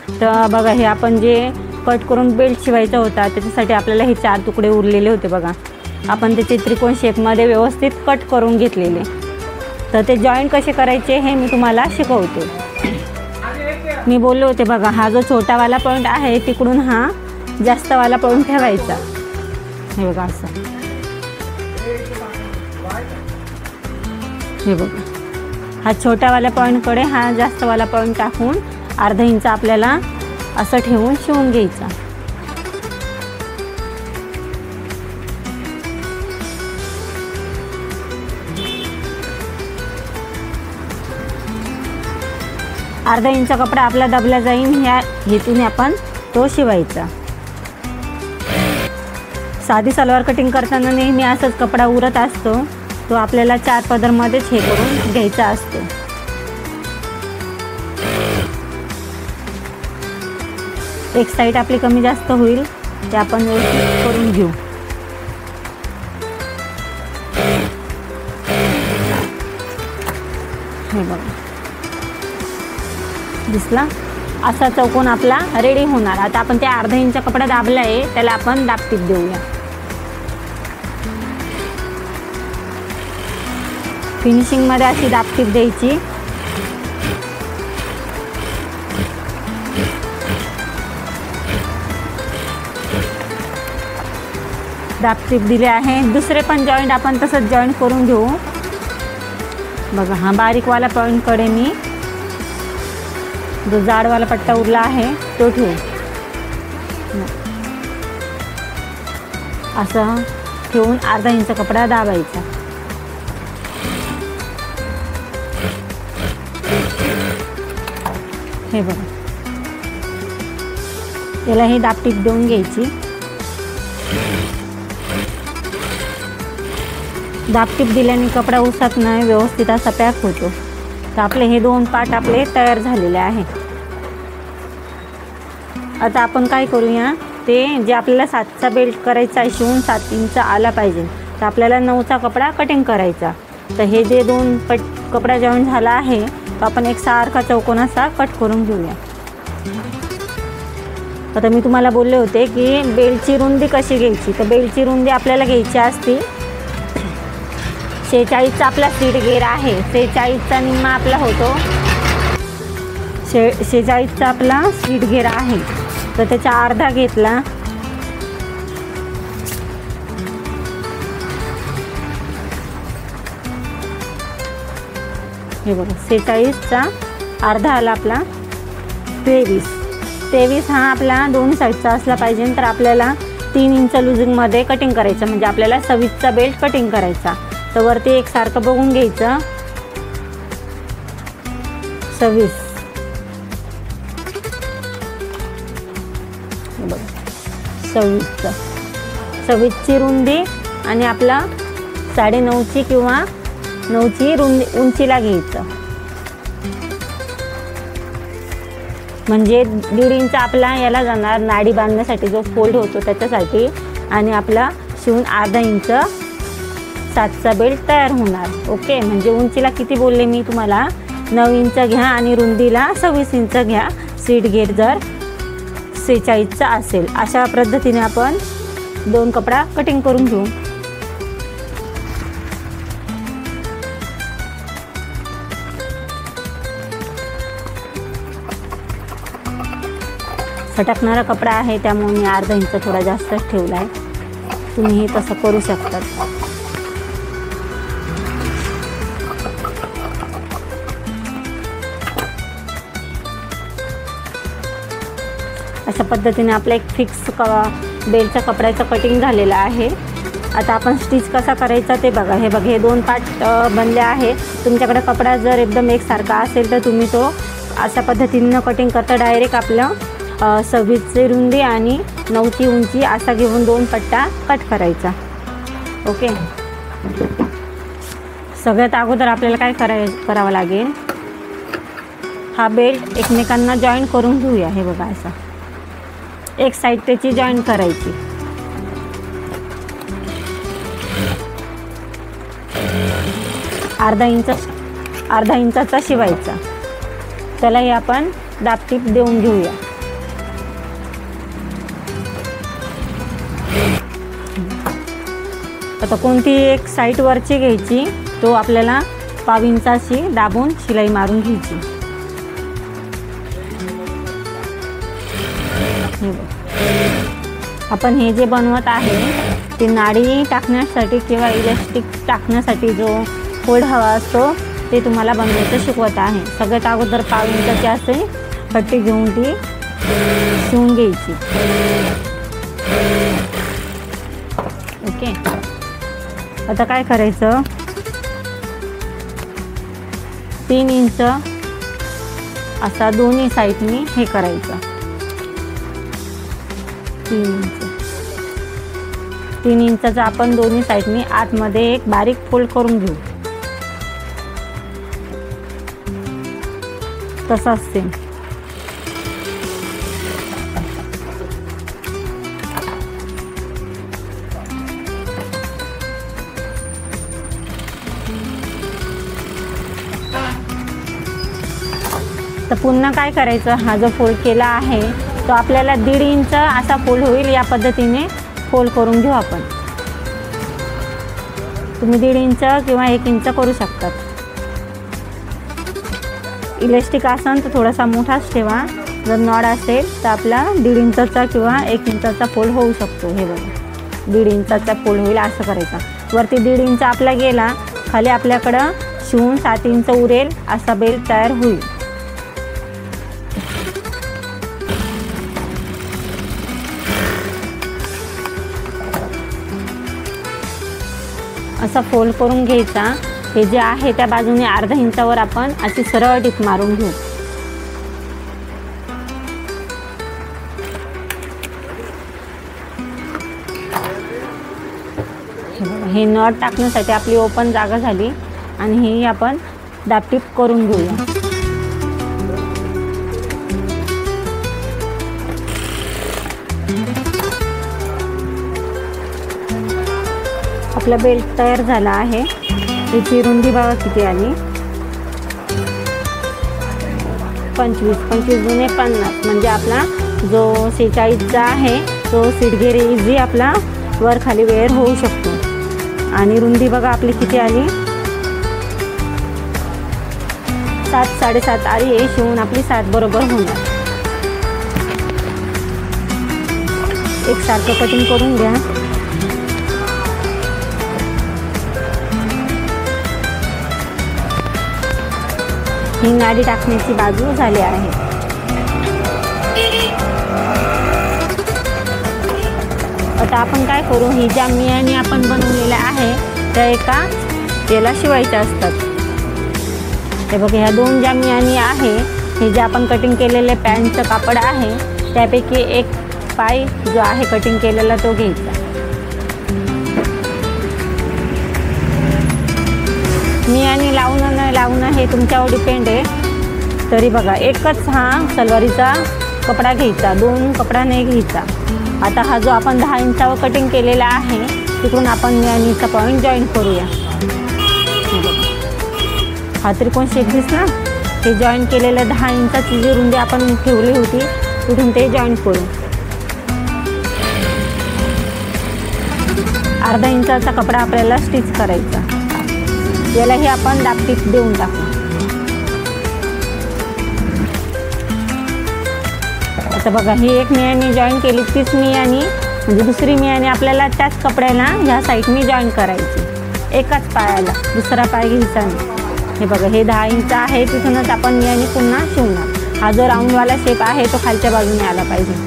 तर बघा हे आपण जे कट करून बेल्ट शिवायचा होता त्याच्यासाठी आपल्याला हे 4 तुकडे उरलेले होते बघा. आपण त्याचे त्रिकोण शेपमध्ये व्यवस्थित कट करून घेतलेले. तर ते जॉईंट कसे करायचे हे मी तुम्हाला शिकवते. मी बोलले होते बघा, हा जो छोटावाला पॉईंट आहे तिकडून हा जास्तवाला पॉईंट ठेवायचा. हे बघा असं, हे बघा हा छोटावाला पॉईंटकडे हा जास्तवाला पॉईंट टाकून अर्धा इंच आपल्याला असं ठेवून शिवून घ्यायचा. अर्धा इंच कपडा आपला दबला जाईल ह्या हेतूने आपण तो शिवायचा. साधी सलवार कटिंग करताना नेहमी असाच कपडा उरत असतो, तो आपल्याला 4 पदरमध्येच हे करून घ्यायचा असतो. एक साईड आपली कमी जास्त होईल ते आपण व्यवस्थित करून घेऊ. हे बघा दिसला, असा चौकोन आपला रेडी होणार. आता आपण ते अर्धा इंच कपडा दाबला आहे त्याला आपण दाबटीप देऊया. फिनिशिंगमध्ये अशी दाबटीप द्यायची. दाबटीप दिले आहे. दुसरे पण जॉईंट आपण तसंच जॉईंट करून घेऊ. बघा हा बारीकवाला पॉईंटकडे मी जो जाडवाला पट्टा उरला आहे तो ठेवू. असं ठेवून अर्धा इंच कपडा दाबायचा. हे बघा याला ही दाबटीप देऊन घ्यायची. दाबटीप दिल्याने कपडा उसत नाही, व्यवस्थित असा पॅक होतो. तर आपले हे 2 पार्ट आपले तयार झालेले आहे. आता आपण काय करूया, ते जे आपल्याला 7चा बेल्ट करायचा आहे शिवून 7 इंच आला पाहिजे, तर आपल्याला 9चा कपडा कटिंग करायचा. तर हे जे 2 कपडा जॉईंट झाला आहे तो आपण एक सारखा चौकोन असा कट करून घेऊया. आता मी तुम्हाला बोलले होते की बेल्टची रुंदी कशी घ्यायची. तर बेल्टची रुंदी आपल्याला घ्यायची असते 46चा आपला सीट गेअर आहे. 46चा निम्मा आपला होतो 46चा आपला सीट गेअर आहे. तर त्याचा अर्धा घेतला. हे बघा 46चा अर्धा आला आपला 23 हा आपला 2 साईडचा असला पाहिजे. तर आपल्याला 3 इंच लुजिंगमध्ये कटिंग करायचं, म्हणजे आपल्याला 26चा बेल्ट कटिंग करायचा. तर वरती एकसारखं बघून घ्यायचं. 26 26ची रुंदी आणि आपला 9.5ची किंवा 9ची रुंदी उंचीला घ्यायचं. म्हणजे 1.5 इंच आपला याला जाणार नाडी बांधण्यासाठी, जो फोल्ड होतो त्याच्यासाठी. आणि आपला शिवून अर्धा इंच 7चा बेल्ट तयार होणार. ओके, म्हणजे उंचीला किती बोलले मी तुम्हाला, 9 इंच घ्या आणि रुंदीला 26 इंच घ्या. सीट गेअर जर 46चा असेल. अशा पद्धतीने आपण 2 कपडा कटिंग करून घेऊ. सटकणारा कपडा आहे त्यामुळे मी अर्धा इंच थोडा जास्तच ठेवला आहे. तुम्ही तसं करू शकता. अशा पद्धतीने आपला एक फिक्स बेल्टच्या कपड्याचं कटिंग झालेलं आहे. आता आपण स्टिच कसा करायचा ते बघा. हे बघा हे 2 पार्ट बनले आहे. तुमच्याकडे कपडा जर एकदम एकसारखा असेल तर तुम्ही तो अशा पद्धतीनं कटिंग करता. डायरेक्ट आपलं 26ची रुंदी आणि 9ची उंची असा घेऊन 2 पट्टा कट करायचा. ओके, सगळ्यात अगोदर आपल्याला काय करावं लागेल, हा बेल्ट एकमेकांना जॉईन करून घेऊया. हे बघा असा एक साईड त्याची जॉईन करायची. अर्धा इंचाचा शिवायचा. त्यालाही आपण दाबटीप देऊन घेऊया. आता कोणती एक साईड वरची घ्यायची, तो आपल्याला 1/2 इंचाची दाबून शिलाई मारून घ्यायची। आपण हे जे बनवत आहे ते नाडी टाकण्यासाठी किंवा इलास्टिक टाकण्यासाठी जो फोल्ड हवा असतो ते तुम्हाला बनवायचं शिकवत आहे। सगळ्यात अगोदर 1/2 इंचाची असे पट्टी घेऊन ती शिवून घ्यायची। ओके, आता काय करायचं, 3 इंच असा दोन्ही साईडनी हे करायचं। 3 इंचाचा आपण दोन्ही साईडनी आतमध्ये एक बारीक फोल्ड करून घेऊ, तसाच सेम। तर पुन्हा काय करायचं, हा जो फोल्ड केला आहे तो आपल्याला 1.5 इंच असा फोल्ड होईल, या पद्धतीने फोल्ड करून घेऊ आपण। तुम्ही 1.5 इंच किंवा 1 इंच करू शकतात। इलास्टिक असेल तर थोडासा मोठाच ठेवा, जर नॉड असेल तर आपला 1.5 इंचाचा किंवा 1 इंचाचा फोल्ड होऊ शकतो। हे बघा, 1.5 इंचाचा फोल्ड होईल असं करायचा। वरती 1.5 इंच आपला गेला, खाली आपल्याकडं शिवून 7 इंच उरेल असा बेल्ट तयार होईल। असा फोल्ड करून घ्यायचा। हे जे आहे त्या बाजूने 1/2 इंचावर आपण अशी सरळ टिप मारून घेऊ। हे नॉट टाकण्यासाठी आपली ओपन जागा झाली आणि ही आपण दाबटीप करून घेऊया। आपला बेल्ट तयार झाला आहे। याची रुंदी बघा किती आली, 25 गुणे 50, म्हणजे आपला जो 46चा आहे तो सीटगेर इझी आपला वर खाली वेअर होऊ शकतो। आणि रुंदी बघा आपली किती आली, 7 साडेसात आली। हे शिवून आपली 7 बरोबर होणार। एकसारखं कटिंग करून घ्या। ही नाडी टाकण्याची बाजू झाली आहे। आता आपण काय करू, ही ज्या मियानी आपण बनवलेल्या आहे त्या एका याला शिवायच्या असतात। हे बघा, ह्या 2 ज्या मियानी आहे, हे जे आपण कटिंग केलेले पॅन्टचं कापड आहे त्यापैकी एक पाय जो आहे कटिंग केलेला तो घ्यायचा। मियानी लावणं न लावणं हे तुमच्यावर डिपेंड आहे। तरी बघा, एकच हा सलवारीचा कपडा घ्यायचा, 2 कपडा नाही घ्यायचा। आता हा जो आपण 10 इंचावर कटिंग केलेला आहे तिकडून आपण मियानीचा पॉईंट जॉईन करूया। हा त्रिकोण शेप दिसला, ते जॉईन केलेलं 10 इंचाची जी रुंदी आपण ठेवली होती तिथून ते जॉईन करू। 1/2 इंचाचा कपडा आपल्याला स्टिच करायचा। यालाही आपण दाबटीप देऊन टाकू। आता बघा, ही एक मियानी जॉईन केली, तीच मियानी म्हणजे दुसरी मियानी आपल्याला त्याच कपड्याला ह्या साईडनी जॉईन करायची। एकाच पायाला दुसरा पाय घ्यायचा नाही। हे बघा, हे 10 इंच आहे, तिथूनच आपण मियानी पुन्हा शिवणार। हा जो राऊंडवाला शेप आहे तो खालच्या बाजूने आला पाहिजे।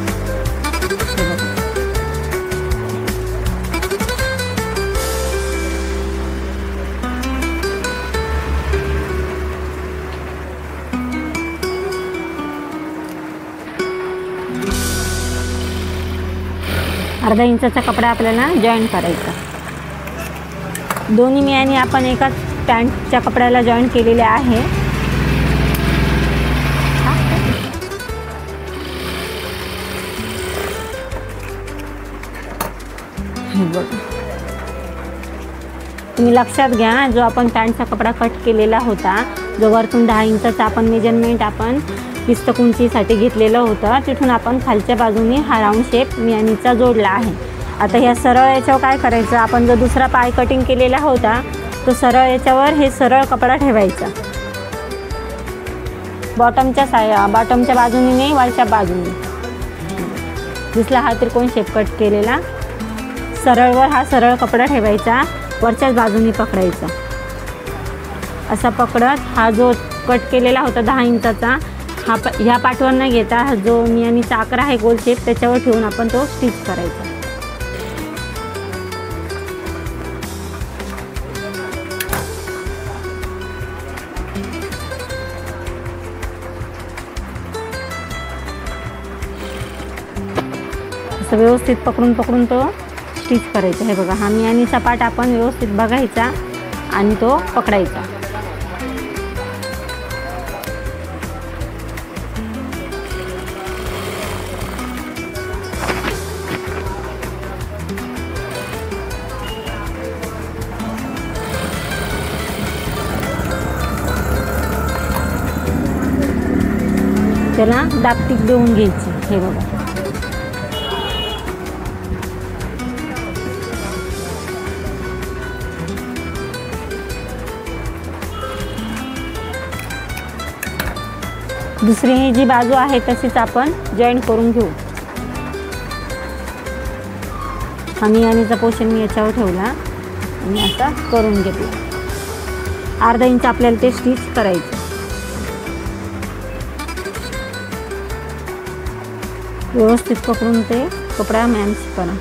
अर्धा इंचाचा कपडा आपल्याला जॉईन करायचा। दोन्ही मियानी आपण एकाच पॅन्टच्या कपड्याला जॉईन केलेले आहे। तुम्ही लक्षात घ्या, जो आपण पॅन्टचा कपडा कट केलेला होता, जो वरतून 10 इंचाचा आपण मेजरमेंट आपण पिस्तक उंचीसाठी घेतलेलं होतं, तिथून आपण खालच्या बाजूने हा राऊंड शेप मियानीचा जोडला आहे। आता ह्या सरळ याच्यावर काय करायचं, आपण जो दुसरा पाय कटिंग केलेला होता तो सरळ याच्यावर हे सरळ कपडा ठेवायचा, बॉटमच्या बाजूने नाही, वरच्या बाजूने. दिसला हा त्रिकोण शेप कट केलेला. सरळवर हा सरळ कपडा ठेवायचा, वरच्याच बाजूने पकडायचा. असा पकडत हा जो कट केलेला होता 10 इंचाचा हा ह्या पाठवर न घेता हा जो मियानीचा आकार आहे गोल शेप त्याच्यावर ठेवून आपण तो स्टिच करायचा. असं व्यवस्थित पकडून तो स्टिच करायचा. हे बघा, हा मियानीचा पार्ट आपण व्यवस्थित बघायचा आणि तो पकडायचा. त्याला दाबटीक देऊन घ्यायची. हे बघा, दुसरी ही जी बाजू आहे तशीच आपण जॉईंट करून घेऊ. हा मियानीचा पोर्शन मी याच्यावर ठेवला आणि असा करून घेतला. अर्धा इंच आपल्याला ते स्टिच करायचं. व्यवस्थित पकडून ते कपडा मॅच करा.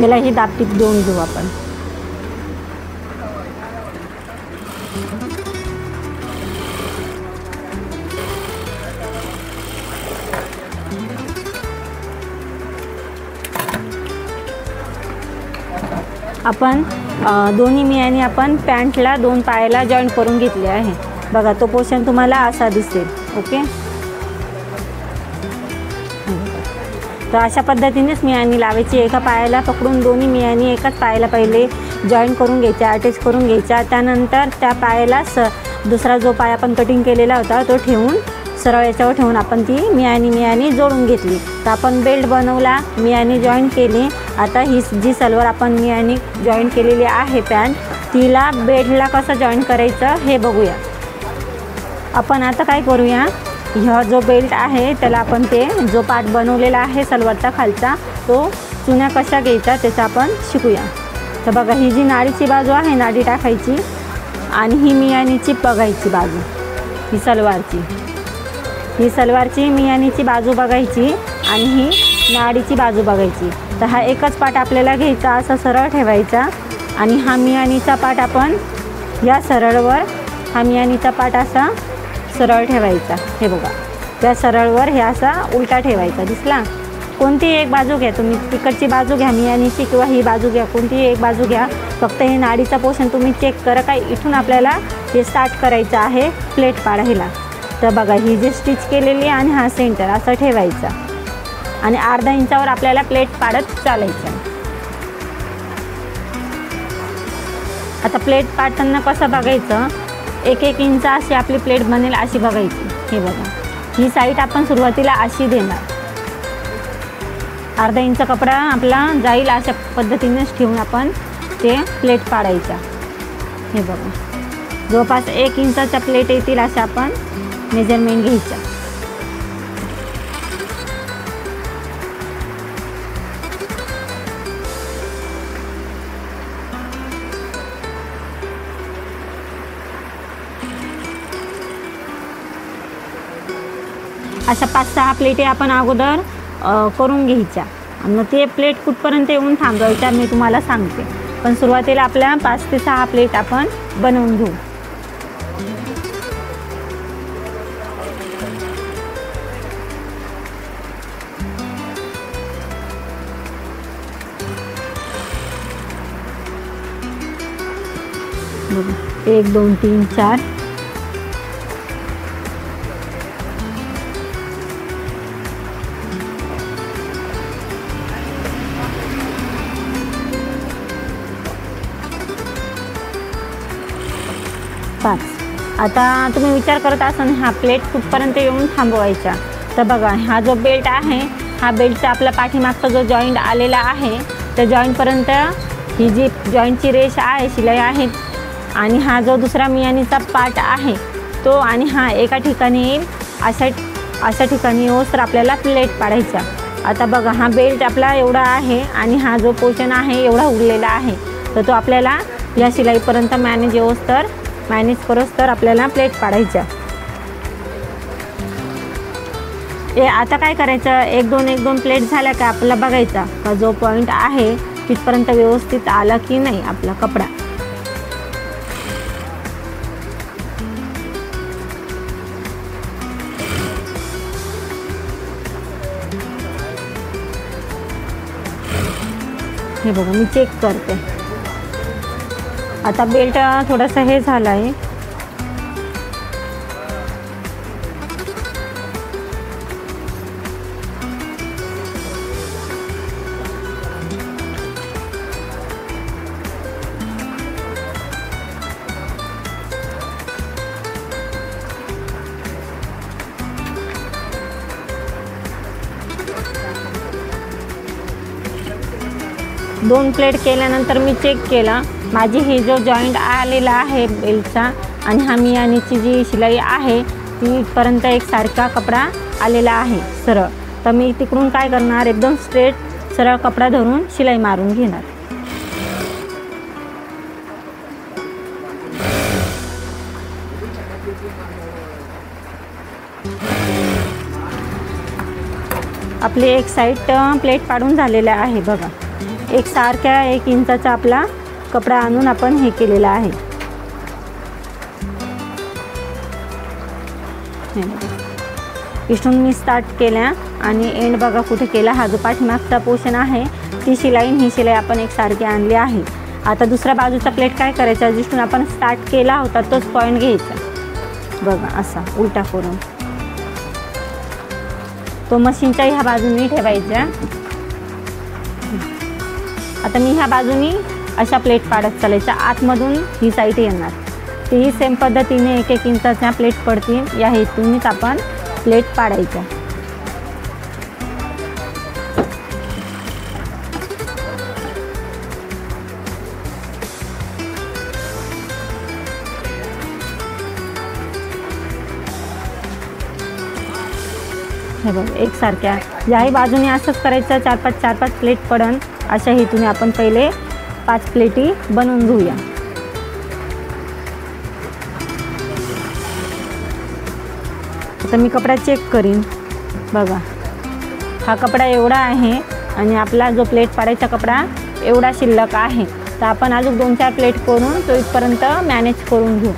याला ही दाबटीप देऊन घेऊ आपण. आपण दोन्ही मियानी आपण पॅन्टला 2 पायाला जॉईंट करून घेतले आहे. बघा, तो पोर्शन तुम्हाला असा दिसेल. ओके, तर अशा पद्धतीनेच मियानी लावायची. एका पायाला पकडून दोन्ही मियानी एकाच पायाला पहिले जॉईंट करून घ्यायच्या, अटॅच करून घ्यायच्या. त्यानंतर त्या पायाला दुसरा जो पाय आपण कटिंग केलेला होता तो ठेवून सरळ याच्यावर ठेवून आपण ती मियानी जोडून घेतली. तर आपण बेल्ट बनवला, मियानी जॉईंट केली. आता ही जी सलवार आपण मियानी जॉईंट केलेली आहे पॅन्ट, तिला बेल्टला कसं जॉईंट करायचं हे बघूया. आपण आता काय करूया, ह्या जो बेल्ट आहे त्याला आपण ते जो पार्ट बनवलेला आहे सलवारचा खालचा तो चुन्या कशा घ्यायचा त्याचा आपण शिकूया. तर बघा, ही जी नाडीची बाजू आहे नाडी टाकायची आणि ही मियानीची बघायची बाजू, ही सलवारची मियानीची बाजू बघायची आणि ही नाडीची बाजू बघायची. तर हा एकच पार्ट आपल्याला घ्यायचा, असा सरळ ठेवायचा आणि हा मियानीचा पार्ट आपण या सरळवर हा मियानीचा पार्ट असा सरळ ठेवायचा. हे बघा, त्या सरळवर हे असा उलटा ठेवायचा. दिसला? कोणतीही एक बाजू घ्या तुम्ही, तिकडची बाजू घ्या मियानीची किंवा ही बाजू घ्या, कोणतीही एक बाजू घ्या. फक्त हे नाडीचा पोर्शन तुम्ही चेक करा, काय इथून आपल्याला हे स्टार्ट करायचं आहे प्लेट पाडायला. तर बघा, ही जी स्टिच केलेली आणि हा सेंटर असं ठेवायचा आणि अर्धा इंचावर आपल्याला प्लेट पाडत चालायचं. आता प्लेट पाडताना कसं बघायचं, 1-1 इंच अशी आपली प्लेट बनेल अशी बघायची. हे बघा, ही साईड आपण सुरुवातीला अशी देणार, अर्धा इंच कपडा आपला जाईल अशा पद्धतीनेच ठेवून आपण ते प्लेट पाडायच्या. हे बघा, जवळपास 1 इंचाच्या प्लेट येतील अशा आपण मेजरमेंट घ्यायच्या. अशा 5-6 प्लेटी आपण अगोदर करून घ्यायच्या आणि मग ते प्लेट कुठपर्यंत येऊन थांबवायच्या मी तुम्हाला सांगते. पण सुरुवातीला आपल्या 5 ते 6 प्लेट आपण बनवून घेऊ. बघा, 1 2 3 4 5. आता तुम्ही विचार करत असाल हा प्लेट कुठपर्यंत येऊन थांबवायचा, तर बघा हा जो बेल्ट आहे, हा बेल्टचा आपला पाठीमागचा जो जॉईंट आलेला आहे त्या जॉईंटपर्यंत ही जी जॉईंटची रेष आहे, शिलाई आहे, आणि हा जो दुसरा मियानीचा पार्ट आहे तो, आणि हा एका ठिकाणी येईल अशा ठिकाणी येऊस तर आपल्याला प्लेट पाडायचा. आता बघा हा बेल्ट आपला एवढा आहे आणि हा जो पोर्शन आहे एवढा उरलेला आहे, तर तो आपल्याला या शिलाईपर्यंत मॅनेज करोस तर आपल्याला प्लेट पाडायच्या. आता काय करायचं, एक दोन प्लेट झाल्या का आपल्याला बघायचा का जो पॉईंट आहे तिथपर्यंत व्यवस्थित आला की नाही आपला कपडा. हे बघा मी चेक करते. आता बेल्ट थोडंसं हे झालं आहे. दोन प्लेट केल्यानंतर मी चेक केला, माझी ही जो जॉईंट आलेला आहे बेल्टचा आणि हा मियानीची जी शिलाई आहे ती इथपर्यंत एकसारखा कपडा आलेला आहे सरळ. तर मी तिकडून काय करणार, एकदम स्ट्रेट सरळ कपडा धरून शिलाई मारून घेणार. आपली एक साईड प्लेट पाडून झालेला आहे बघा. एक सारख्या 1 इंचाचा आपला कपडा आणून आपण हे केलेला आहे. इथून मी स्टार्ट केल्या आणि एंड बघा कुठे केला. हा जो पाठीमागचा पोर्शन आहे ती शिलाई ही शिलाई आपण एक सारखी आणली आहे. आता दुसऱ्या बाजूचा प्लेट काय करायचा, जिथून आपण स्टार्ट केला होता तोच पॉईंट घ्यायचा बघा, असा उलटा करून तो मशीनच्या ह्या बाजूनी ठेवायचा. आता मी ह्या बाजूनी अशा प्लेट पाडत चालायच्या, आतमधून ही साईड येणार. तीही सेम पद्धतीने 1 इंचाच्या प्लेट पडतील, या हेतूनच आपण प्लेट पाडायच्या. हे बघ एकसारख्या याही बाजूने असंच करायचं. 4-5 प्लेट पडन अशा हेतूने आपण पहिले 5 प्लेटी बनवून घेऊया. आता मी कपडा चेक करीन बघा. हा कपडा एवढा आहे आणि आपला जो प्लेट पाडायचा कपडा एवढा शिल्लक आहे, तर आपण अजून 2-4 प्लेट करून तो इथपर्यंत मॅनेज करून घेऊ.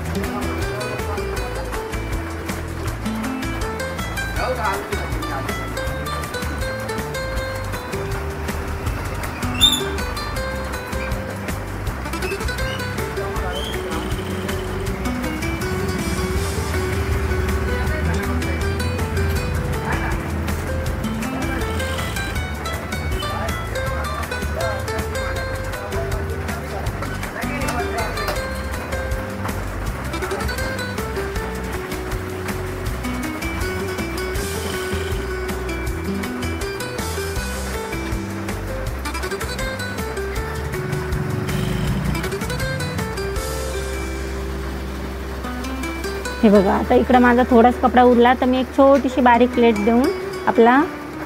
हे बघा आता इकडं माझा थोडाच कपडा उरला, तर मी एक छोटीशी बारीक प्लेट देऊन आपला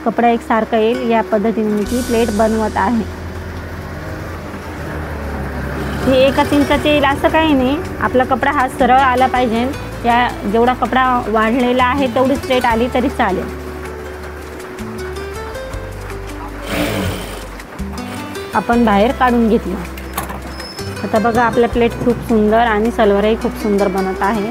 कपडा एक सारखा येईल या पद्धतीने मी ती प्लेट बनवत आहे. ही 1 इंचाची येईल असं काही नाही, आपला कपडा हा सरळ आला पाहिजे. या जेवढा कपडा वाढलेला आहे तेवढीच प्लेट आली तरी चालेल. आपण बाहेर काढून घेतलं. आता बघा आपल्या प्लेट खूप सुंदर आणि सलवारही खूप सुंदर बनत आहे.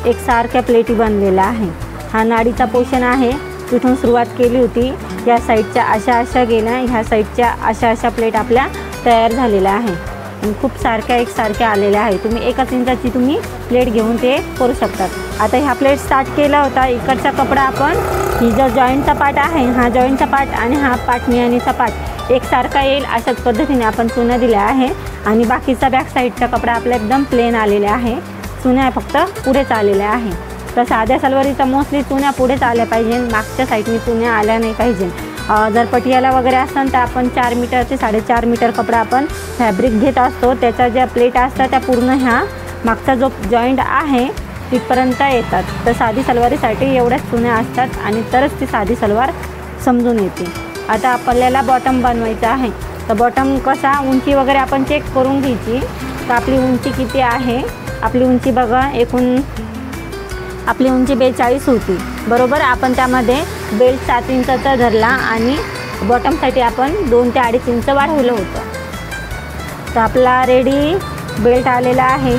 एक सारख्या प्लेटी बनलेला आहे. हा नाडीचा पोर्शन आहे, तिथून सुरुवात केली होती, या साईडच्या अशा गेल्या, ह्या साईडच्या अशा प्लेट आपल्या तयार झालेल्या आहे. आणि खूप एकसारख्या आलेल्या आहे. तुम्ही 1 इंचाची तुम्ही प्लेट घेऊन ते करू शकतात. आता ह्या प्लेट स्टार्ट केला होता. इकडचा कपडा आपण ही जो जॉईंटचा पार्ट आहे, हा जॉईंटचा पार्ट आणि हा पार्ट मियानीचा पार्ट एकसारखा येईल अशाच पद्धतीने आपण चुन्या दिल्या आहे. आणि बाकीचा बॅक साईडचा कपडा आपला एकदम प्लेन आलेला आहे. चुन्या फक्त पुढेच आलेल्या आहे. तर साध्या सलवारीचा मोस्टली चुन्या पुढेच आल्या पाहिजे, मागच्या साईडनी चुन्या आल्या नाही पाहिजे. जर पटियाला वगैरे असेल तर आपण 4 मीटर ते 4.5 मीटर कपडा आपण फॅब्रिक घेत असतो. त्याच्या ज्या प्लेट असतात त्या पूर्ण ह्या मागचा जो जॉईंट आहे तिथपर्यंत येतात. तर साधी सलवारीसाठी एवढ्याच चुन्या असतात आणि तरच ती साधी सलवार समजून येते. आता आपल्याला बॉटम बनवायचं आहे. तर बॉटम कसा उंची वगैरे आपण चेक करून घ्यायची. तर आपली उंची किती आहे, आपली उंची बघा, एकूण आपली उंची 42 होती बरोबर. आपण त्यामध्ये बेल्ट 7 इंचाचा धरला आणि बॉटमसाठी आपण 2 ते 2.5 इंच वाढवलं होतं. तर आपला रेडी बेल्ट आलेला आहे.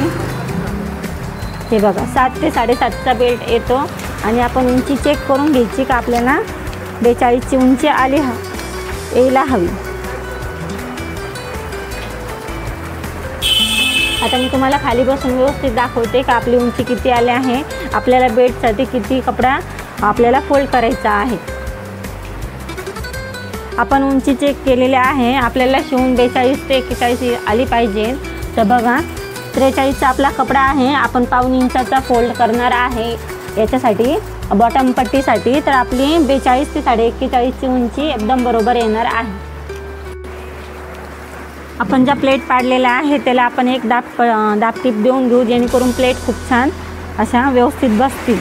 हे बघा 7 ते 7.5चा बेल्ट येतो. आणि आपण उंची चेक करून घ्यायची का आपल्याला 42ची उंची यायला हवी. आता मी तुम्हाला खाली बसून व्यवस्थित दाखवते का आपली उंची किती आली आहे, आपल्याला बेल्टसाठी किती कपडा आपल्याला फोल्ड करायचा आहे. आपण उंची चेक केलेली आहे. आपल्याला शिवून 42 ते 41 आली पाहिजे. तर बघा 43चा आपला कपडा आहे. आपण पाऊण इंचाचा फोल्ड करणार आहे याच्यासाठी बॉटम पट्टीसाठी. तर आपली 42 ते 41ची उंची एकदम बरोबर येणार आहे. आपण ज्या प्लेट पाडलेल्या आहे त्याला आपण एक दाब टीप देऊन घेऊ, जेणेकरून प्लेट खूप छान अशा व्यवस्थित बसतील.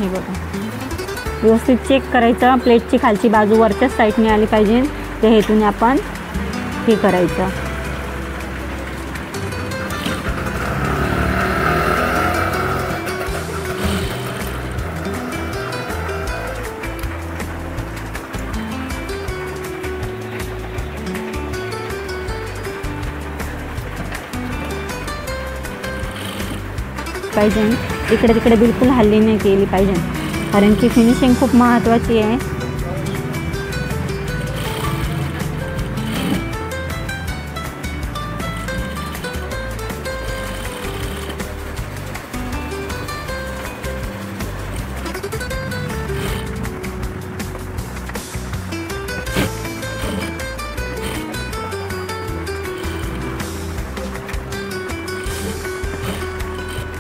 हे बघा व्यवस्थित चेक करायचं. प्लेटची खालची बाजू वरच्याच साईडने आली पाहिजे. त्या हेतूने आपण हे करायचं. पाहिजे इकडे तिकडे बिलकुल हल्ली नाही केली पाहिजे, कारण की फिनिशिंग खूप महत्त्वाची आहे.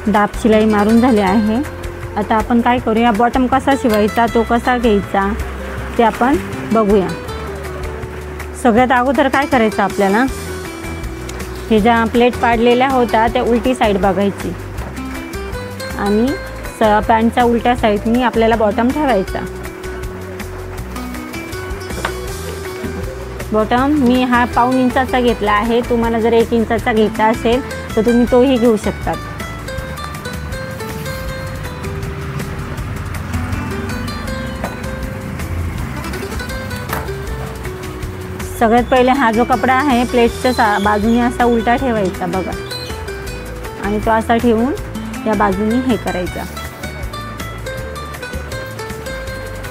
दाब शिलाई मारून झाली आहे. आता आपण काय करूया, बॉटम कसा शिवायचा, तो कसा घ्यायचा ते आपण बघूया. सगळ्यात अगोदर काय करायचं आपल्याला, हे ज्या प्लेट पाडलेल्या होत्या त्या उलटी साईड बघायची आणि पॅन्टच्या उलट्या साईडनी आपल्याला बॉटम ठेवायचा. बॉटम मी हा पाऊण इंचाचा घेतला आहे. तुम्हाला जर 1 इंचाचा घ्यायचा असेल तर तुम्ही तोही घेऊ शकतात. सगळ्यात पहिले हा जो कपडा आहे प्लेटच्या बाजूने असा उलटा ठेवायचा बघा, आणि तो असा ठेवून या बाजूने हे करायचा.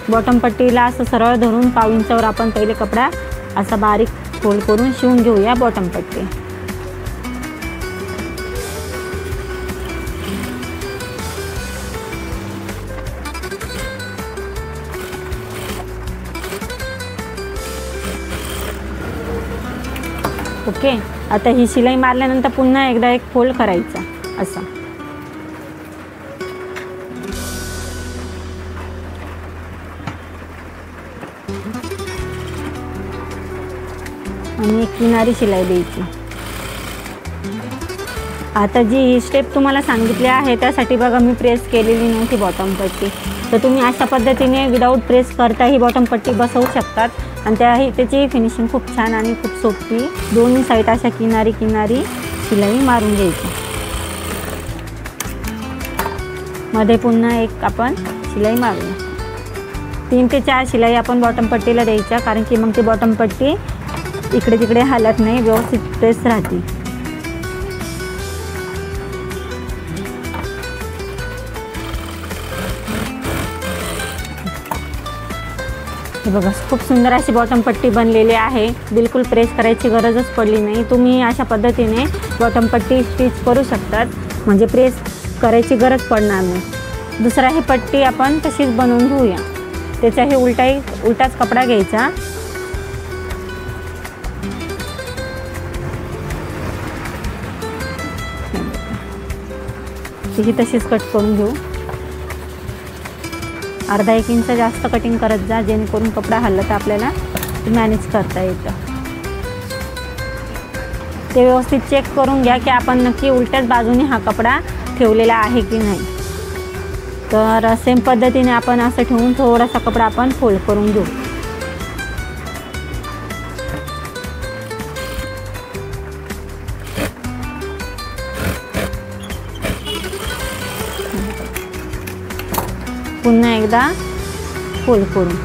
बॉटम पट्टीला असं सरळ धरून पाऊण इंचावर आपण पहिले कपडा असा बारीक फोल्ड करून शिवून घेऊया बॉटम पट्टी. ओके, आता ही शिलाई मारल्यानंतर पुन्हा एकदा एक फोल्ड करायचा असा, आणि एक किनारी शिलाई द्यायची. आता जी ही स्टेप तुम्हाला सांगितली आहे त्यासाठी बघा मी प्रेस केलेली नव्हती बॉटम पट्टी, तर तुम्ही अशा पद्धतीने विदाऊट प्रेस करता ही बॉटम पट्टी बसवू शकतात. आणि त्याची फिनिशिंग खूप छान आणि खूप सोपी. दोन्ही साईड अशा किनारी शिलाई मारून घ्यायची. मध्ये पुन्हा एक आपण शिलाई मारूया. 3 ते 4 शिलाई आपण बॉटम पट्टीला द्यायच्या, कारण की मग ती बॉटम पट्टी इकडे तिकडे हालत नाही, व्यवस्थित प्रेस राहते. हे बघा खूप सुंदर अशी बॉटम पट्टी बनलेली आहे. बिलकुल प्रेस करायची गरजच पडली नाही. तुम्ही अशा पद्धतीने बॉटम पट्टी स्टिच करू शकतात, म्हणजे प्रेस करायची गरज पडणार नाही. दुसरा ही पट्टी आपण तशीच बनवून घेऊया. त्याचा हे उलटाच कपडा घ्यायचा. ही तशीच कट करून घेऊ. अर्धा 1 इंच जास्त कटिंग करत जा, जेणेकरून कपडा हल्ला तर आपल्याला मॅनेज करता येतं. ते व्यवस्थित चेक करून घ्या की आपण नक्की उलट्याच बाजूने हा कपडा ठेवलेला आहे की नाही. तर सेम पद्धतीने आपण असं ठेवून थोडासा कपडा आपण फोल्ड करून घेऊ. पुन्हा एकदा फोल्ड करून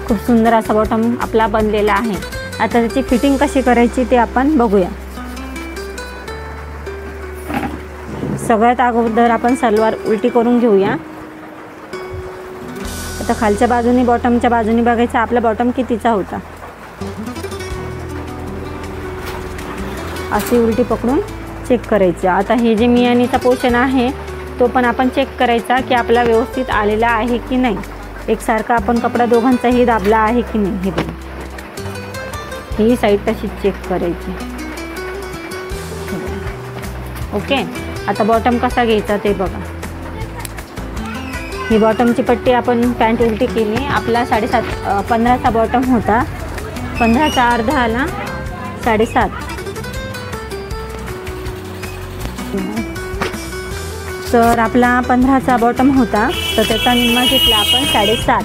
खूप सुंदर असा बॉटम आपला बनलेला आहे. आता त्याची फिटिंग कशी करायची ते आपण बघूया. सगळ्यात अगोदर आपण सलवार उलटी करून घेऊया. आता खालच्या बाजूने बॉटमच्या बाजूने बघायचं आपला बॉटम कितीचा होता. अशी उलटी पकडून चेक करायचं. आता हे जे मियानीचा पोर्शन आहे तो पण आपण चेक करायचा की आपला व्यवस्थित आलेला आहे की नाही. एकसारखा आपण कपडा दोघांचाही दाबला आहे की नाही. हे बघा, ही साईड तशीच चेक करायची. ओके, आता बॉटम कसा घ्यायचा ते बघा. ही बॉटमची पट्टी आपण पॅन्ट उलटी केली. आपला 15चा बॉटम होता, 15चा अर्धा आला 7.5. तर आपला 15चा बॉटम होता, तर त्याचा निम्मा घेतला आपण 7.5.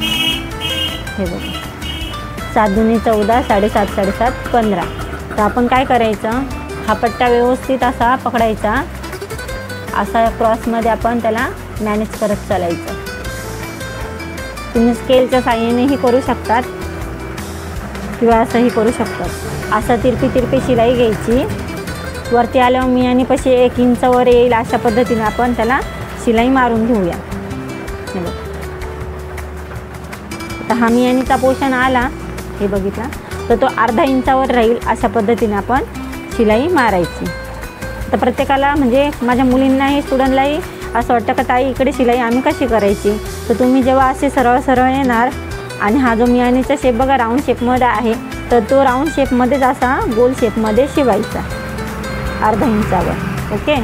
हे बघा, 7 दुनी 14, 7.5 7.5 15. तर आपण काय करायचं, हा पट्टा व्यवस्थित असा पकडायचा, असा क्रॉसमध्ये आपण त्याला मॅनेज करत चालायचं. तुम्ही स्केलच्या साहाय्यानेही करू शकतात किंवा असंही करू शकतात. असं तिरपी शिलाई घ्यायची. वरती आल्यावर मियानी पाशी 1 इंच वर येईल अशा पद्धतीने आपण त्याला शिलाई मारून घेऊया. आता हा मियानीचा पोर्शन आला, हे बघितला, तर तो अर्धा इंचावर राहील अशा पद्धतीने आपण शिलाई मारायची. तर प्रत्येकाला म्हणजे माझ्या मुलींनाही स्टुडंटलाही असं वाटतं का ताई इकडे शिलाई आम्ही कशी करायची. तर तुम्ही जेव्हा असे सरळ येणार आणि हा जो मियानीचा शेप बघा राऊंड शेपमध्ये आहे, तर तो राऊंड शेपमध्येच असा गोल शेपमध्ये शिवायचा अर्धा इंचावर. ओके,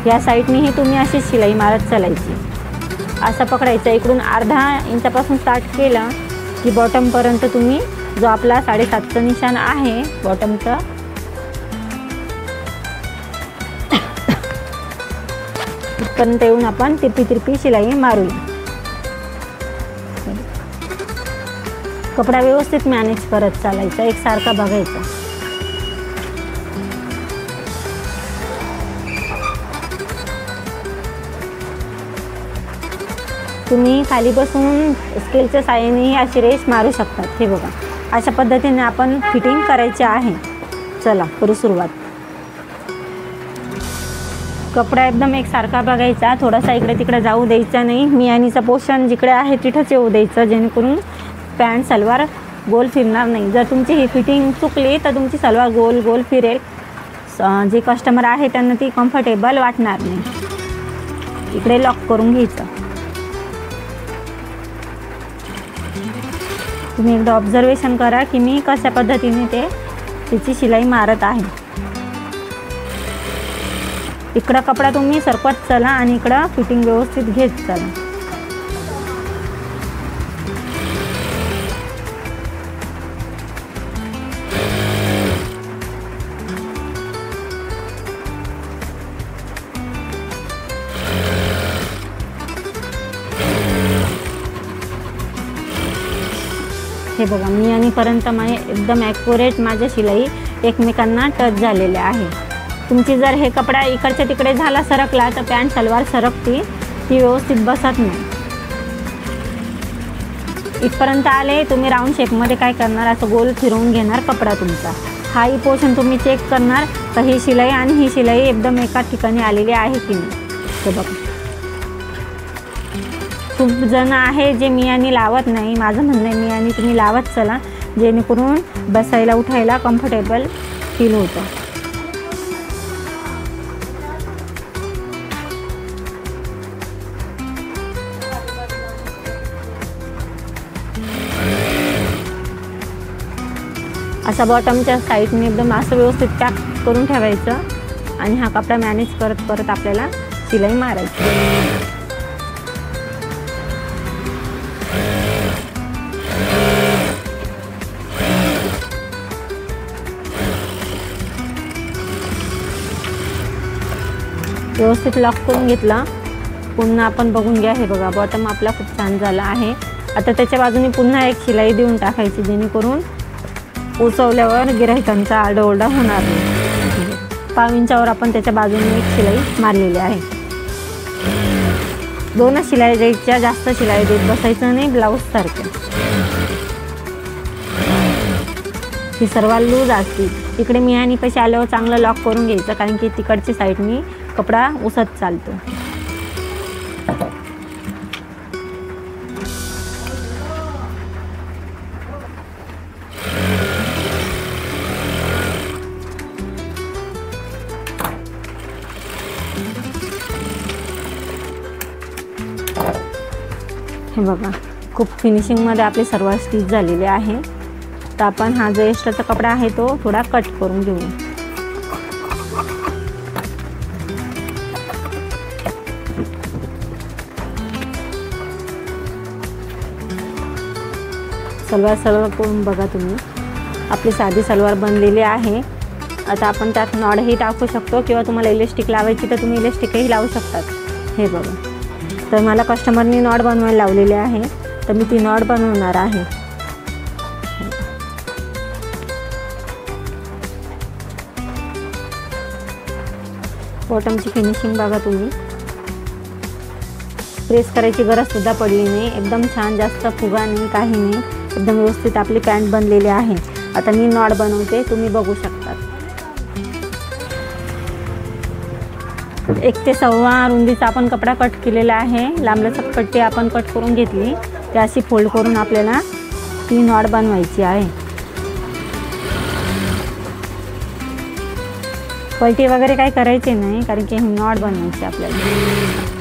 या साईडनीही तुम्ही अशी शिलाई मारत चालायची. असं पकडायचं. इकडून अर्धा इंचापासून स्टार्ट केलं की बॉटमपर्यंत तुम्ही जो आपला 7.5चं निशाण आहे बॉटमचं, इथपर्यंत येऊन आपण तिरपी शिलाई मारूया. कपडा व्यवस्थित मॅनेज करत चालायचा, एकसारखा बघायचा. तुम्ही खाली बसून स्केलच्या साहाय्यानेही अशी रेष मारू शकतात. हे बघा, अशा पद्धतीने आपण फिटिंग करायची आहे. चला करू सुरुवात. कपडा एकदम एकसारखा बघायचा, थोडासा इकडे तिकडे जाऊ द्यायचा नाही. मियानीचा पोर्शन जिकडे आहे तिथंच येऊ द्यायचं, जेणेकरून पॅन्ट सलवार गोल फिरणार नाही. जर तुमची ही फिटिंग चुकली तर तुमची सलवार गोल फिरेल. जे कस्टमर आहे त्यांना ती कम्फर्टेबल वाटणार नाही. इकडे लॉक करून घ्यायचं. तुम्ही एकदा ऑब्झर्वेशन करा की मी कशा पद्धतीने तिची शिलाई मारत आहे. इकडं कपडा तुम्ही सरकवत चला आणि इकडं फिटिंग व्यवस्थित घेत चला. हे बघा, मियानीपर्यंत एकदम ॲक्युरेट माझ्या शिलाई एकमेकांना टच झालेल्या आहे. तुमची जर हे कपडा इकडच्या तिकडे झाला सरकला तर पॅन्ट सलवार सरकती, ती व्यवस्थित बसत नाही. इथपर्यंत आले तुम्ही राऊंड शेपमध्ये काय करणार, असं गोल फिरवून घेणार कपडा तुमचा. हाही पोर्शन तुम्ही चेक करणार तर ही शिलाई आणि ही शिलाई एकदम एका ठिकाणी आलेली आहे की नाही. ते बघा, खूप जण आहे जे मियानी लावत नाही. माझं म्हणणं आहे मियानी तुम्ही लावत चला, जेणेकरून बसायला उठायला कम्फर्टेबल फील होतं. असा बॉटमच्या साईडने एकदम असं व्यवस्थित पॅक करून ठेवायचं आणि हा कपडा मॅनेज करत करत आपल्याला शिलाई मारायची. व्यवस्थित लॉक करून घेतला. पुन्हा आपण बघून घ्या. हे बघा, बॉटम आपला खूप छान झाला आहे. आता त्याच्या बाजूने पुन्हा एक शिलाई देऊन टाकायची, जेणेकरून उसवल्यावर गिऱ्हाईकांचा आरडाओरडा होणार नाही. 5 इंचावर आपण त्याच्या बाजूने एक शिलाई मारलेली आहे. 2 शिलाई द्यायच्या, जास्त शिलाई देत बसायचं नाही ब्लाऊज सारखं. ही सर्वात लूज असते. इकडे मियानी पैसे आल्यावर चांगलं लॉक करून घ्यायचं, कारण की तिकडची साईडनी कपडा उसत चालतो. हे बघा, खूप फिनिशिंगमध्ये आपले सर्व स्टिच झालेले आहे. तर आपण हा जो एक्स्ट्राचा कपडा आहे तो थोडा कट करून घेऊ. सलवार करून बघा तुम्ही, आपली साधी सलवार बनलेली आहे. आता आपण त्यात नॉडही टाकू शकतो, किंवा तुम्हाला इलेस्टिक लावायची तर तुम्ही इलेस्टिकही लावू शकतात. हे बघा, तर मला कस्टमरनी नॉट बनवायला लावलेले आहे, तर मी ती नॉट बनवणार आहे. बॉटमची फिनिशिंग बघा तुम्ही, प्रेस करायची गरजसुद्धा पडली नाही. एकदम छान, जास्त फुगा नाही, काही नाही, एकदम व्यवस्थित आपली पॅन्ट बनलेली आहे. आता मी नॉट बनवते, तुम्ही बघू शकतात. 1 ते 1.25 रुंदीचा आपण कपडा कट केलेला आहे. लांबलचक पट्टी आपण कट करून घेतली, ती अशी फोल्ड करून आपल्याला ती नॉट बनवायची आहे. पलटी वगैरे काही करायची नाही, कारण की ही नॉट बनवायची आपल्याला.